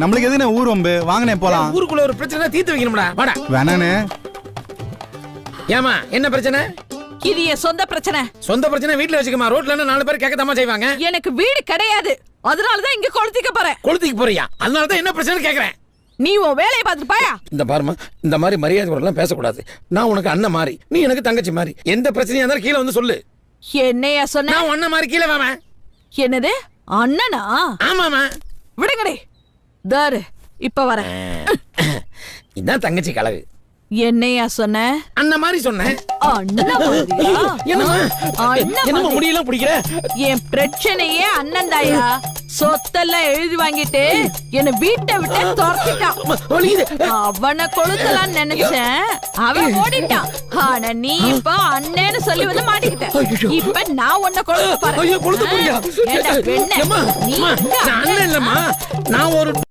நம்மளுக்கு எதுனே ஊர் வம்பு, வாங்கனே போலாம். ஊருக்குள்ள ஒரு பிரச்சனை தீர்த்து வைக்கணும்டா, வாடா. வேணானே. ஏமா என்ன பிரச்சனை? இது என் சொந்த பிரச்சனை. சொந்த பிரச்சனை வீட்டுல வச்சுக்கமா, ரோட்ல 4 பேர் கேட்கத்தாமா செய்வாங்க. எனக்கு வீடு கிடையாது, அதனாலதான் இங்க கொளுத்திக்க போறேன். கொளுத்திக்கு போறியா? அதனாலதான் என்ன பிரச்சனை கேக்குறேன். நீ உன் வேலையை பார்த்துட்டு பாயா. இந்த பாருமா, இந்த மாதிரி மரியாதை குறையெல்லாம் பேசக்கூடாது. நான் உனக்கு அண்ணன் மாதிரி, நீ எனக்கு தங்கச்சி மாதிரி. எந்த பிரச்சனையா இருந்தாலும் கீழே வந்து சொல்லு. என்னையா சொன்ன? நான் அண்ணன் மாதிரி கீழே வாமா. என்னது அண்ணனா? ஆமாமா. விடுங்கடே. தாரு இப்ப வர. இதான் தங்கச்சி கலகு. என்னையா சொன்ன? அண்ணன் மாதிரி சொன்னேன். என்னமா முடியல பிடிக்கிற? என் பிரச்சனையே அண்ணன் தாயா. சொத்தெல்லாம் எழுதி வாங்கிட்டு என்ன வீட்டை விட்டு துரத்திட்டான். அவனை கொளுத்தலான்னு நினைச்சேன், அவன் ஓடிட்டான். ஆனா நீ இப்ப அண்ணன்னு சொல்லி வந்து மாட்டிக்கிட்ட. இப்ப நான் உன்னை கொளுத்த பாரு. கொளுத்த போறியா? நீ அண்ணன் இல்லம்மா, நான் ஒரு